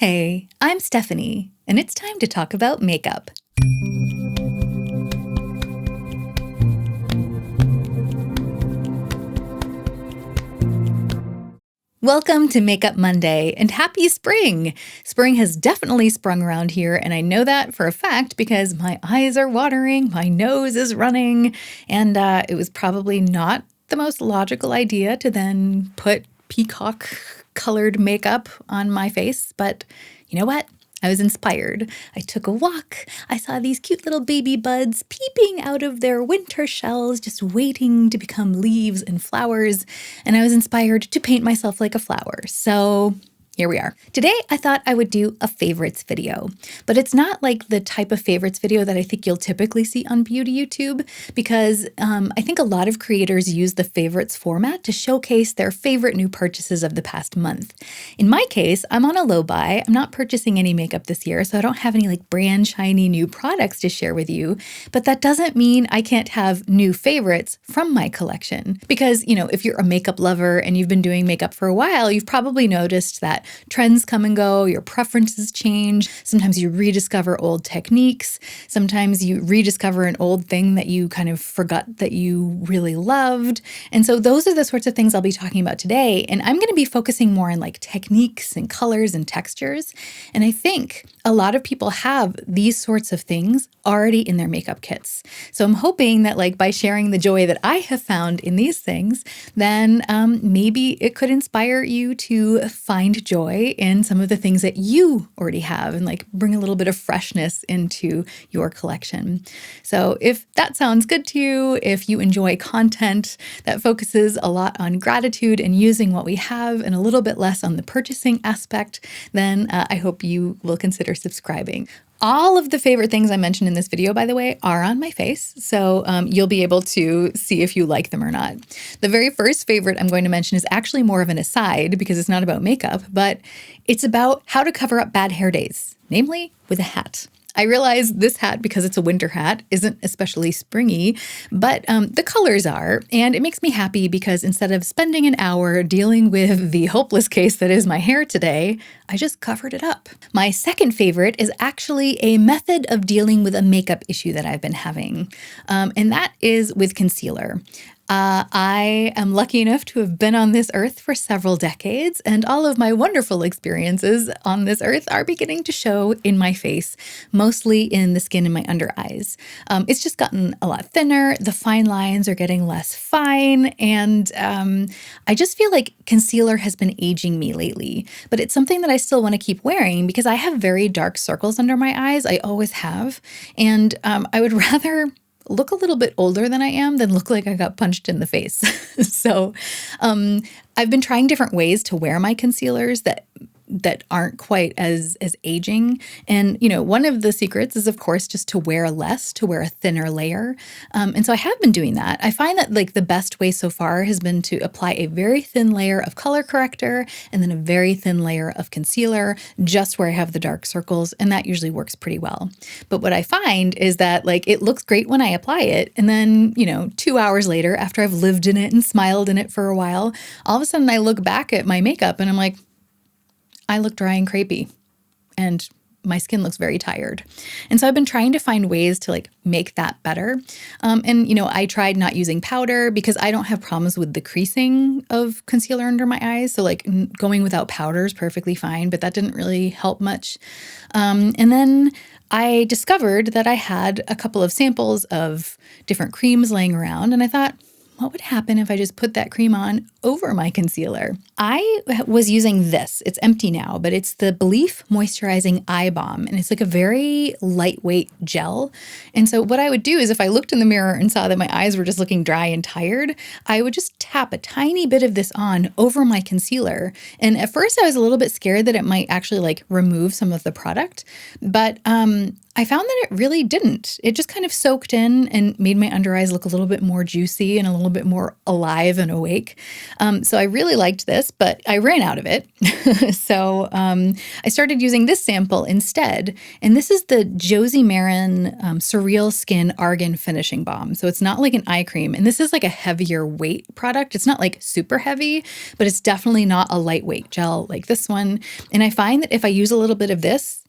Hey, I'm Stephanie, and it's time to talk about makeup. Welcome to Makeup Monday, and happy spring! Spring has definitely sprung around here, and I know that for a fact because my eyes are watering, my nose is running, and it was probably not the most logical idea to then put peacock-colored makeup on my face, but you know what? I was inspired. I took a walk. I saw these cute little baby buds peeping out of their winter shells, just waiting to become leaves and flowers. And I was inspired to paint myself like a flower. So here we are. Today, I thought I would do a favorites video, but it's not like the type of favorites video that I think you'll typically see on beauty YouTube, because I think a lot of creators use the favorites format to showcase their favorite new purchases of the past month. In my case, I'm on a low buy. I'm not purchasing any makeup this year, so I don't have any like brand shiny new products to share with you, but that doesn't mean I can't have new favorites from my collection. Because, you know, if you're a makeup lover and you've been doing makeup for a while, you've probably noticed that trends come and go, your preferences change. Sometimes you rediscover old techniques. Sometimes you rediscover an old thing that you kind of forgot that you really loved. And so those are the sorts of things I'll be talking about today. And I'm going to be focusing more on like techniques and colors and textures. And I think a lot of people have these sorts of things already in their makeup kits. So I'm hoping that like by sharing the joy that I have found in these things, then maybe it could inspire you to find joy in some of the things that you already have and like bring a little bit of freshness into your collection. So if that sounds good to you, if you enjoy content that focuses a lot on gratitude and using what we have and a little bit less on the purchasing aspect, then I hope you will consider subscribing. All of the favorite things I mentioned in this video, by the way, are on my face, so you'll be able to see if you like them or not. The very first favorite I'm going to mention is actually more of an aside because it's not about makeup, but it's about how to cover up bad hair days, namely with a hat. I realize this hat, because it's a winter hat, isn't especially springy, but the colors are, and it makes me happy because instead of spending an hour dealing with the hopeless case that is my hair today, I just covered it up. My second favorite is actually a method of dealing with a makeup issue that I've been having, and that is with concealer. I am lucky enough to have been on this earth for several decades, and all of my wonderful experiences on this earth are beginning to show in my face, mostly in the skin and my under eyes. It's just gotten a lot thinner, the fine lines are getting less fine, and I just feel like concealer has been aging me lately, but it's something that I still want to keep wearing because I have very dark circles under my eyes. I always have, and I would rather look a little bit older than I am than look like I got punched in the face. So I've been trying different ways to wear my concealers that aren't quite as aging. And, you know, one of the secrets is, of course, just to wear less, to wear a thinner layer. And so I have been doing that. I find that like the best way so far has been to apply a very thin layer of color corrector and then a very thin layer of concealer just where I have the dark circles. And that usually works pretty well. But what I find is that like it looks great when I apply it. And then, you know, 2 hours later, after I've lived in it and smiled in it for a while, all of a sudden I look back at my makeup and I'm like, I look dry and crepey, and my skin looks very tired. And so I've been trying to find ways to like make that better. And, you know, I tried not using powder because I don't have problems with the creasing of concealer under my eyes. So like going without powder is perfectly fine, but that didn't really help much. And then I discovered that I had a couple of samples of different creams laying around, and I thought, what would happen if I just put that cream on over my concealer? I was using this. It's empty now, but it's the Belief Moisturizing Eye Balm, and it's like a very lightweight gel. And so what I would do is if I looked in the mirror and saw that my eyes were just looking dry and tired, I would just tap a tiny bit of this on over my concealer. And at first I was a little bit scared that it might actually like remove some of the product, but I found that it really didn't. It just kind of soaked in and made my under eyes look a little bit more juicy and a little bit more alive and awake. So I really liked this, but I ran out of it. So I started using this sample instead. And this is the Josie Maran Surreal Skin Argan Finishing Balm. So it's not like an eye cream. And this is like a heavier weight product. It's not like super heavy, but it's definitely not a lightweight gel like this one. And I find that if I use a little bit of this,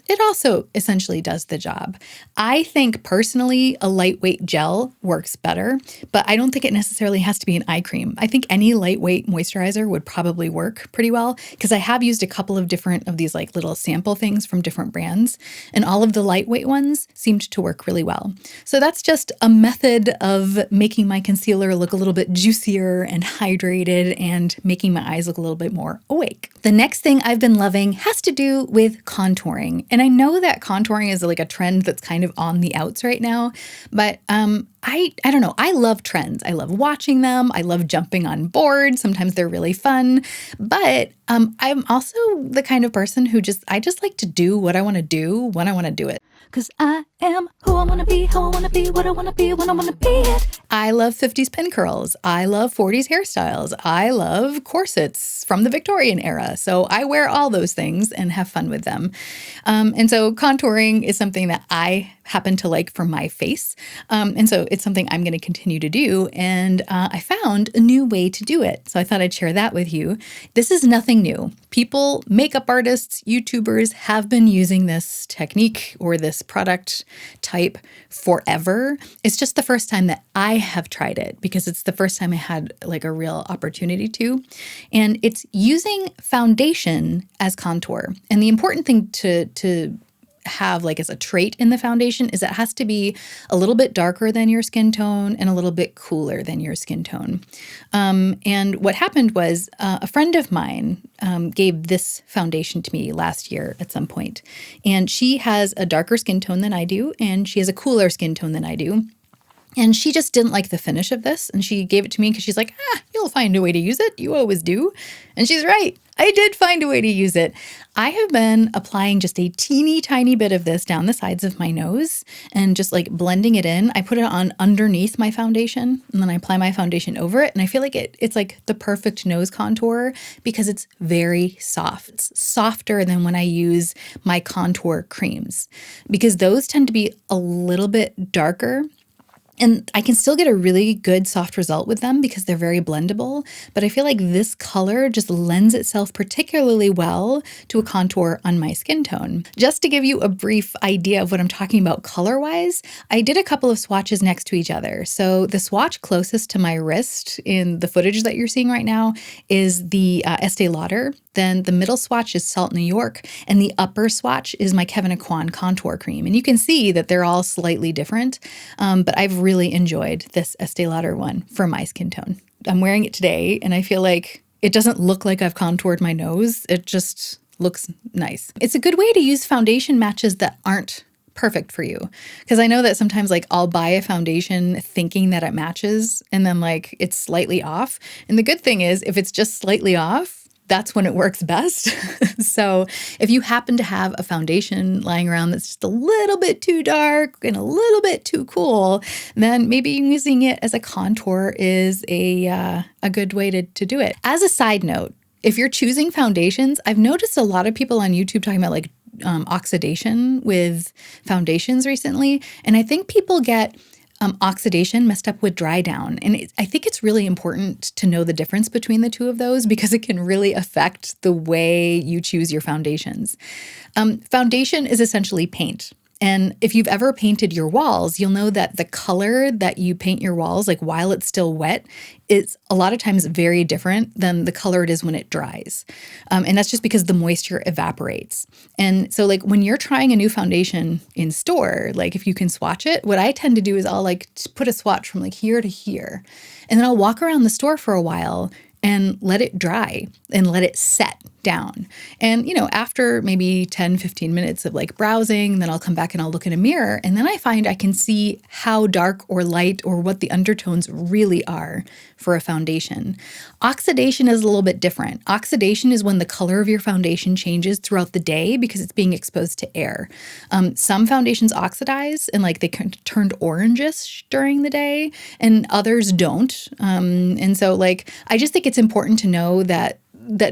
it also essentially does the job. I think personally a lightweight gel works better, but I don't think it necessarily has to be an eye cream. I think any lightweight moisturizer would probably work pretty well because I have used a couple of different of these like little sample things from different brands, and all of the lightweight ones seemed to work really well. So that's just a method of making my concealer look a little bit juicier and hydrated and making my eyes look a little bit more awake. The next thing I've been loving has to do with contouring. And I know that contouring is like a trend that's kind of on the outs right now, but I don't know. I love trends. I love watching them. I love jumping on board. Sometimes they're really fun, but I'm also the kind of person who I just like to do what I want to do when I want to do it. Because I am who I want to be, how I want to be, what I want to be, when I want to be it. I love 50s pin curls. I love 40s hairstyles. I love corsets from the Victorian era. So I wear all those things and have fun with them. And so contouring is something that I happen to like for my face. And so it's something I'm going to continue to do. And I found a new way to do it. So I thought I'd share that with you. This is nothing new. People, makeup artists, YouTubers have been using this technique or this product type forever. It's just the first time that I have tried it because it's the first time I had like a real opportunity to. And it's using foundation as contour. And the important thing to have like as a trait in the foundation is it has to be a little bit darker than your skin tone and a little bit cooler than your skin tone. And what happened was a friend of mine gave this foundation to me last year at some point. And she has a darker skin tone than I do, and she has a cooler skin tone than I do. And she just didn't like the finish of this. And she gave it to me because she's like, you'll find a way to use it. You always do. And she's right. I did find a way to use it. I have been applying just a teeny tiny bit of this down the sides of my nose and just like blending it in. I put it on underneath my foundation and then I apply my foundation over it. And I feel like it's like the perfect nose contour because it's very soft. It's softer than when I use my contour creams because those tend to be a little bit darker. And I can still get a really good soft result with them because they're very blendable, but I feel like this color just lends itself particularly well to a contour on my skin tone. Just to give you a brief idea of what I'm talking about color-wise, I did a couple of swatches next to each other. So the swatch closest to my wrist in the footage that you're seeing right now is the Estee Lauder. Then the middle swatch is Salt New York, and the upper swatch is my Kevyn Aucoin contour cream. And you can see that they're all slightly different, but I've really enjoyed this Estee Lauder one for my skin tone. I'm wearing it today, and I feel like it doesn't look like I've contoured my nose. It just looks nice. It's a good way to use foundation matches that aren't perfect for you. Because I know that sometimes like I'll buy a foundation thinking that it matches, and then like it's slightly off. And the good thing is if it's just slightly off, that's when it works best. So if you happen to have a foundation lying around that's just a little bit too dark and a little bit too cool, then maybe using it as a contour is a good way to do it. As a side note, if you're choosing foundations, I've noticed a lot of people on YouTube talking about like oxidation with foundations recently. And I think people get oxidation messed up with dry down. And I think it's really important to know the difference between the two of those because it can really affect the way you choose your foundations. Foundation is essentially paint. And if you've ever painted your walls, you'll know that the color that you paint your walls, like while it's still wet, is a lot of times very different than the color it is when it dries. And that's just because the moisture evaporates. And so like when you're trying a new foundation in store, like if you can swatch it, what I tend to do is I'll like put a swatch from like here to here. And then I'll walk around the store for a while and let it dry and let it set down. And, after maybe 10, 15 minutes of like browsing, then I'll come back and I'll look in a mirror. And then I find I can see how dark or light or what the undertones really are for a foundation. Oxidation is a little bit different. Oxidation is when the color of your foundation changes throughout the day because it's being exposed to air. Some foundations oxidize and like they turned orangish during the day, and others don't. And so like, I just think it's important to know that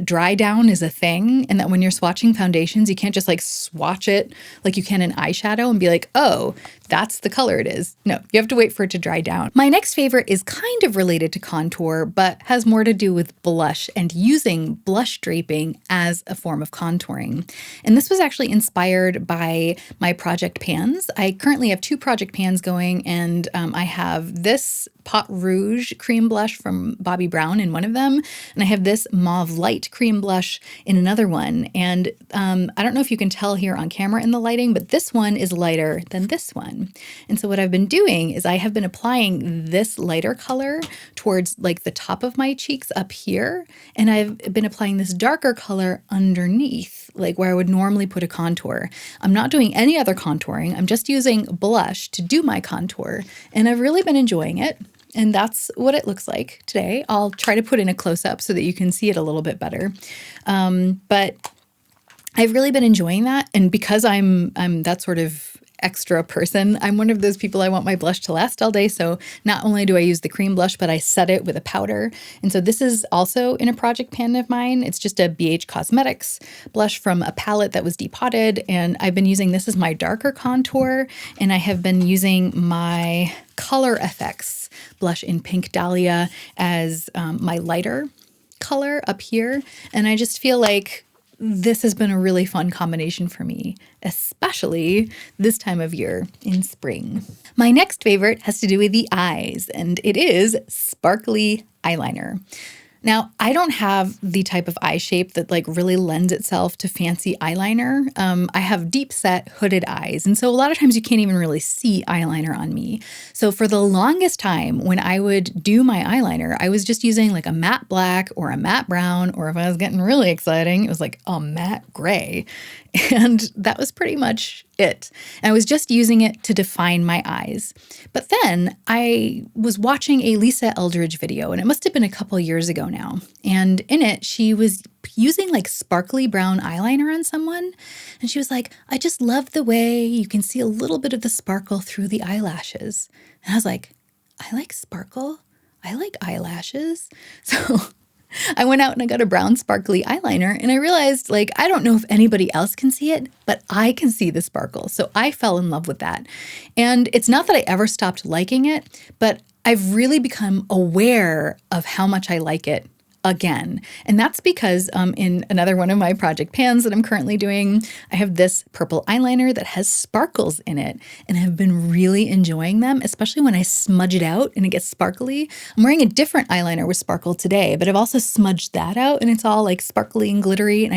dry down is a thing, and that when you're swatching foundations, you can't just like swatch it like you can an eyeshadow and be like, oh, that's the color it is. No, you have to wait for it to dry down. My next favorite is kind of related to contour, but has more to do with blush and using blush draping as a form of contouring. And this was actually inspired by my project pans. I currently have 2 project pans going, and I have this Pot Rouge cream blush from Bobbi Brown in one of them, and I have this Mauve Light cream blush in another one. And I don't know if you can tell here on camera in the lighting, but this one is lighter than this one. And so what I've been doing is I have been applying this lighter color towards like the top of my cheeks up here, and I've been applying this darker color underneath, like where I would normally put a contour. I'm not doing any other contouring. I'm just using blush to do my contour, and I've really been enjoying it. And that's what it looks like today. I'll try to put in a close-up so that you can see it a little bit better. But I've really been enjoying that. And because I'm that sort of extra person, I'm one of those people, I want my blush to last all day. So not only do I use the cream blush, but I set it with a powder. And so this is also in a project pan of mine. It's just a BH Cosmetics blush from a palette that was depotted. And I've been using this as my darker contour. And I have been using my Color FX blush in Pink Dahlia as my lighter color up here. And I just feel like this has been a really fun combination for me, especially this time of year in spring. My next favorite has to do with the eyes, and it is sparkly eyeliner. Now, I don't have the type of eye shape that like really lends itself to fancy eyeliner. I have deep set hooded eyes. And so a lot of times you can't even really see eyeliner on me. So for the longest time when I would do my eyeliner, I was just using like a matte black or a matte brown, or if I was getting really exciting, it was like a matte gray. And that was pretty much it. And I was just using it to define my eyes. But then I was watching a Lisa Eldridge video, and it must have been a couple years ago now. And in it, she was using like sparkly brown eyeliner on someone. And she was like, I just love the way you can see a little bit of the sparkle through the eyelashes. And I was like, I like sparkle. I like eyelashes. So I went out and I got a brown sparkly eyeliner, and I realized, like, I don't know if anybody else can see it, but I can see the sparkle. So I fell in love with that. And it's not that I ever stopped liking it, but I've really become aware of how much I like it again. And that's because in another one of my project pans that I'm currently doing, I have this purple eyeliner that has sparkles in it, and I've been really enjoying them, especially when I smudge it out and it gets sparkly. I'm wearing a different eyeliner with sparkle today, but I've also smudged that out and it's all like sparkly and glittery, and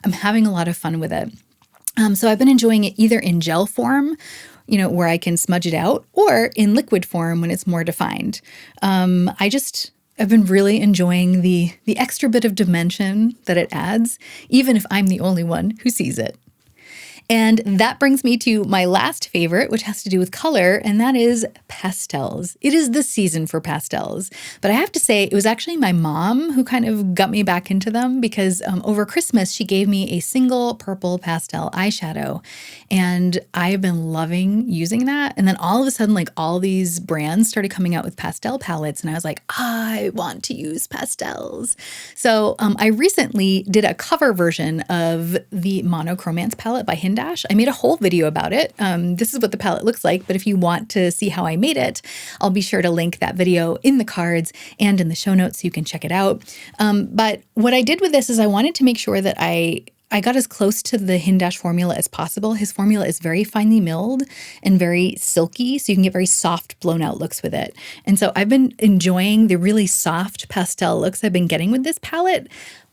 I'm having a lot of fun with it. So I've been enjoying it either in gel form, where I can smudge it out, or in liquid form when it's more defined. I've been really enjoying the extra bit of dimension that it adds, even if I'm the only one who sees it. And that brings me to my last favorite, which has to do with color, and that is pastels. It is the season for pastels. But I have to say, it was actually my mom who kind of got me back into them, because over Christmas, she gave me a single purple pastel eyeshadow, and I have been loving using that. And then all of a sudden, like, all these brands started coming out with pastel palettes, and I was like, I want to use pastels. So I recently did a cover version of the Monochromance palette by Hindash. I made a whole video about it. This is what the palette looks like, but if you want to see how I made it, I'll be sure to link that video in the cards and in the show notes so you can check it out. But what I did with this is I wanted to make sure that I got as close to the Hindash formula as possible. His formula is very finely milled and very silky, so you can get very soft, blown out looks with it. And so I've been enjoying the really soft pastel looks I've been getting with this palette,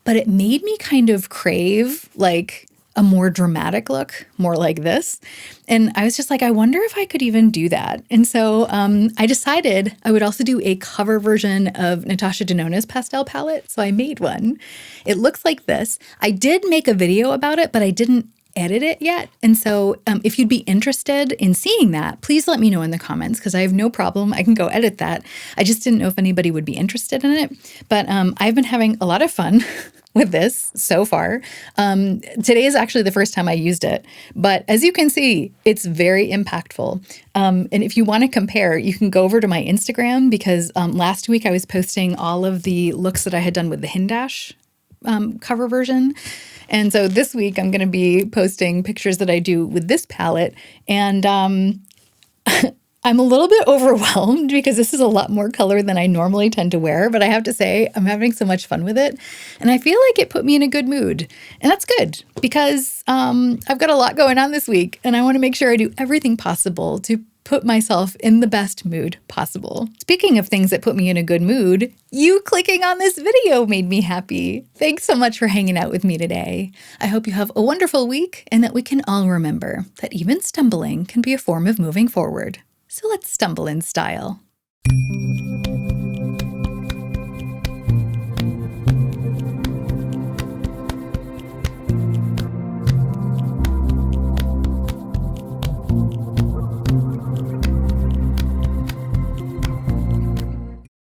but it made me kind of crave like a more dramatic look, more like this. And I was just like, I wonder if I could even do that. And so I decided I would also do a cover version of Natasha Denona's pastel palette. So I made one. It looks like this. I did make a video about it, but I didn't edit it yet. And so if you'd be interested in seeing that, please let me know in the comments because I have no problem. I can go edit that. I just didn't know if anybody would be interested in it. But I've been having a lot of fun with this so far. Today is actually the first time I used it. But as you can see, it's very impactful. And if you want to compare, you can go over to my Instagram because last week I was posting all of the looks that I had done with the Hindash cover version. And so this week I'm going to be posting pictures that I do with this palette. And I'm a little bit overwhelmed because this is a lot more color than I normally tend to wear. But I have to say, I'm having so much fun with it. And I feel like it put me in a good mood. And that's good because I've got a lot going on this week. And I want to make sure I do everything possible to put myself in the best mood possible. Speaking of things that put me in a good mood, you clicking on this video made me happy. Thanks so much for hanging out with me today. I hope you have a wonderful week and that we can all remember that even stumbling can be a form of moving forward. So let's stumble in style.